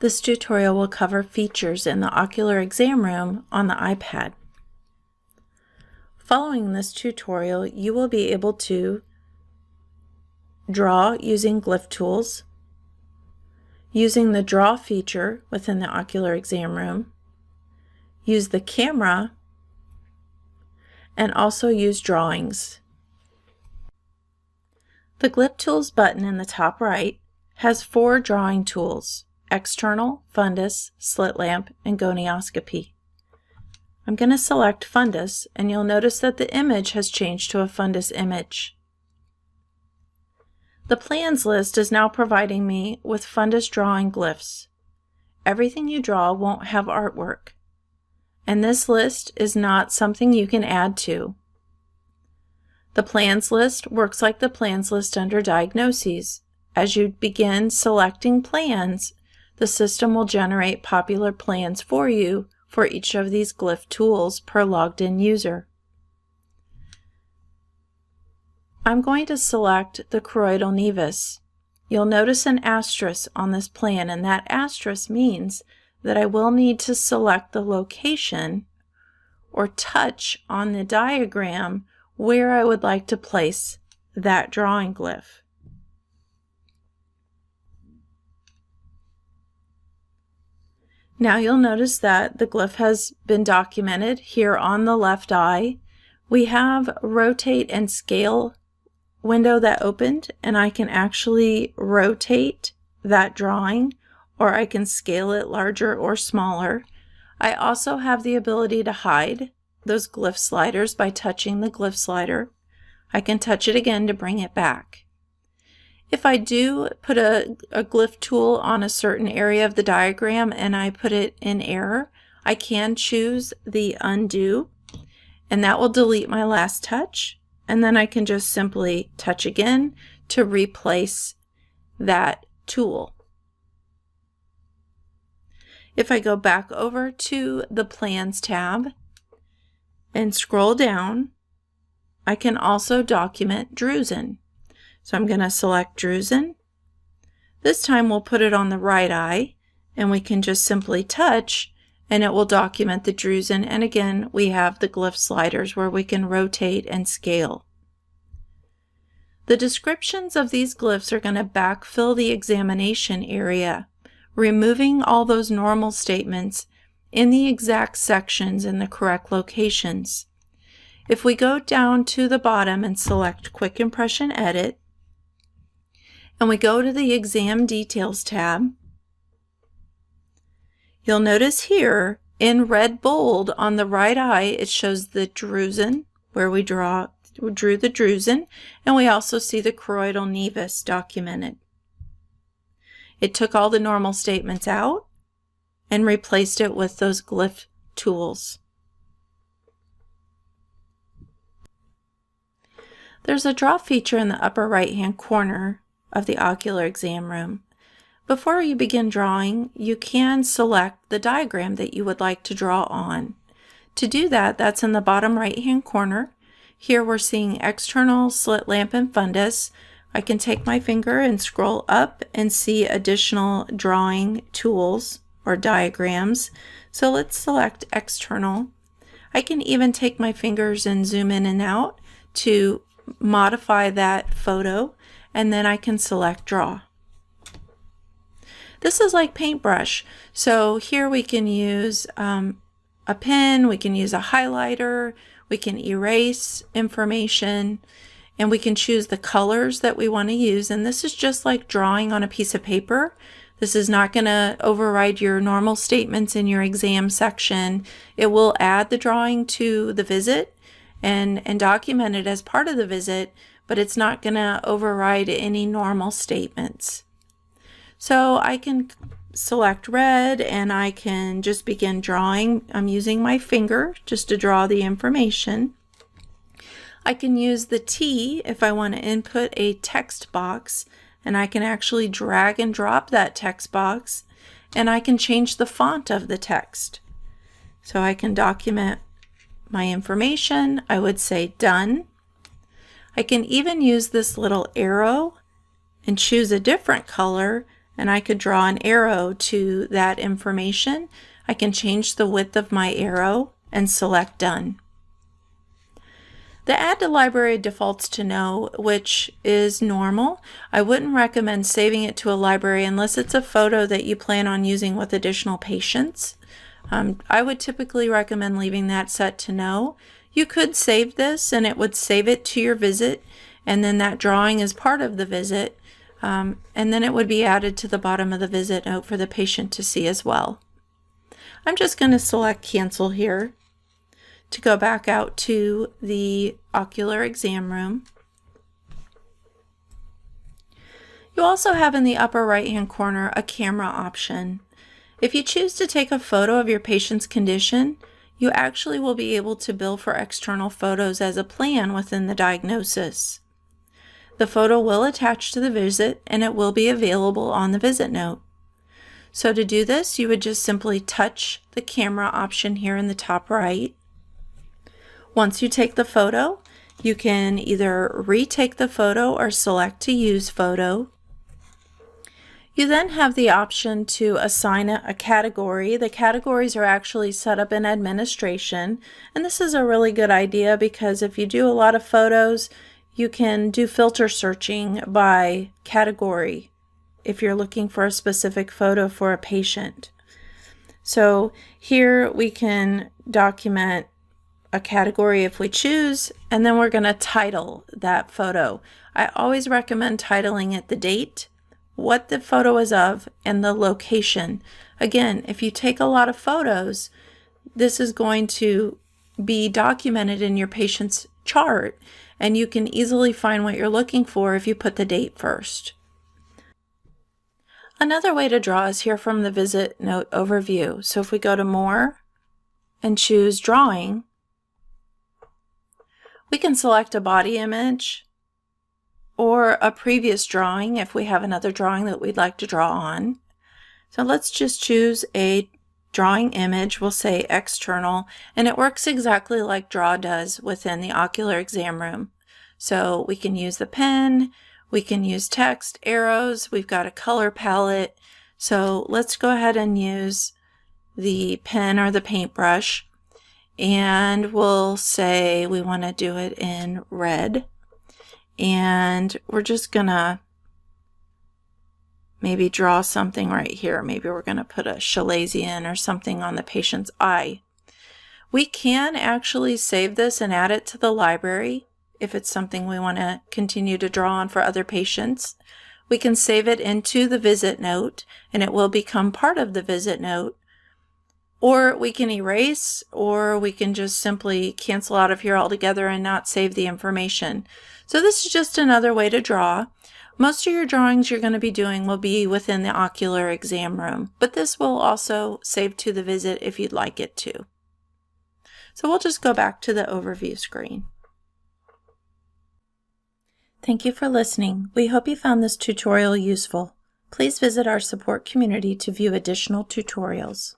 This tutorial will cover features in the ocular exam room on the iPad. Following this tutorial, you will be able to draw using glyph tools, using the draw feature within the ocular exam room, use the camera, and also use drawings. The Glyph Tools button in the top right has 4 drawing tools: external, fundus, slit lamp, and gonioscopy. I'm going to select fundus, and you'll notice that the image has changed to a fundus image. The plans list is now providing me with fundus drawing glyphs. Everything you draw won't have artwork, and this list is not something you can add to. The plans list works like the plans list under diagnoses. As you begin selecting plans, the system will generate popular plans for you for each of these glyph tools per logged in user. I'm going to select the choroidal nevus. You'll notice an asterisk on this plan, and that asterisk means that I will need to select the location or touch on the diagram where I would like to place that drawing glyph. Now you'll notice that the glyph has been documented here on the left eye. We have rotate and scale window that opened, and I can actually rotate that drawing, or I can scale it larger or smaller. I also have the ability to hide those glyph sliders by touching the glyph slider. I can touch it again to bring it back. If I do put a glyph tool on a certain area of the diagram and I put it in error, I can choose the undo, and that will delete my last touch, and then I can just simply touch again to replace that tool. If I go back over to the Plans tab and scroll down, I can also document drusen. So I'm going to select drusen. This time we'll put it on the right eye, and we can just simply touch and it will document the drusen. And again, we have the glyph sliders where we can rotate and scale. The descriptions of these glyphs are going to backfill the examination area, removing all those normal statements in the exact sections in the correct locations. If we go down to the bottom and select Quick Impression Edit, and we go to the Exam Details tab, you'll notice here in red bold on the right eye it shows the drusen, where we drew the drusen, and we also see the choroidal nevus documented. It took all the normal statements out and replaced it with those glyph tools. There's a draw feature in the upper right hand corner of the ocular exam room. Before you begin drawing, you can select the diagram that you would like to draw on. To do that, that's in the bottom right hand corner. Here we're seeing external, slit lamp, and fundus. I can take my finger and scroll up and see additional drawing tools or diagrams. So let's select external. I can even take my fingers and zoom in and out to modify that photo, and then I can select draw. This is like paintbrush. So here we can use a pen, we can use a highlighter, we can erase information, and we can choose the colors that we want to use. And this is just like drawing on a piece of paper. This is not going to override your normal statements in your exam section. It will add the drawing to the visit and document it as part of the visit, but it's not going to override any normal statements. So I can select red and I can just begin drawing. I'm using my finger just to draw the information. I can use the T if I want to input a text box, and I can actually drag and drop that text box, and I can change the font of the text. So I can document my information. I would say done. I can even use this little arrow and choose a different color and I could draw an arrow to that information. I can change the width of my arrow and select Done. The Add to Library defaults to No, which is normal. I wouldn't recommend saving it to a library unless it's a photo that you plan on using with additional patients. I would typically recommend leaving that set to No. You could save this and it would save it to your visit, and then that drawing is part of the visit, and then it would be added to the bottom of the visit note for the patient to see as well. I'm just going to select Cancel here to go back out to the ocular exam room. You also have in the upper right hand corner a camera option. If you choose to take a photo of your patient's condition, you actually will be able to bill for external photos as a plan within the diagnosis. The photo will attach to the visit and it will be available on the visit note. So to do this, you would just simply touch the camera option here in the top right. Once you take the photo, you can either retake the photo or select to use photo. You then have the option to assign a category. The categories are actually set up in administration, and this is a really good idea because if you do a lot of photos, you can do filter searching by category if you're looking for a specific photo for a patient. So here we can document a category if we choose, and then we're going to title that photo. I always recommend titling it the date, what the photo is of, and the location. Again, if you take a lot of photos, this is going to be documented in your patient's chart, and you can easily find what you're looking for if you put the date first. Another way to draw is here from the visit note overview. So if we go to More and choose Drawing, we can select a body image or a previous drawing if we have another drawing that we'd like to draw on. So let's just choose a drawing image. We'll say external, and it works exactly like Draw does within the ocular exam room. So we can use the pen, we can use text, arrows, we've got a color palette. So let's go ahead and use the pen or the paintbrush, and we'll say we want to do it in red, and we're just gonna maybe draw something right here. Maybe we're going to put a chalazion or something on the patient's eye. We can actually save this and add it to the library if it's something we want to continue to draw on for other patients. We can save it into the visit note and it will become part of the visit note. Or we can erase, or we can just simply cancel out of here altogether and not save the information. So this is just another way to draw. Most of your drawings you're going to be doing will be within the ocular exam room, but this will also save to the visit if you'd like it to. So we'll just go back to the overview screen. Thank you for listening. We hope you found this tutorial useful. Please visit our support community to view additional tutorials.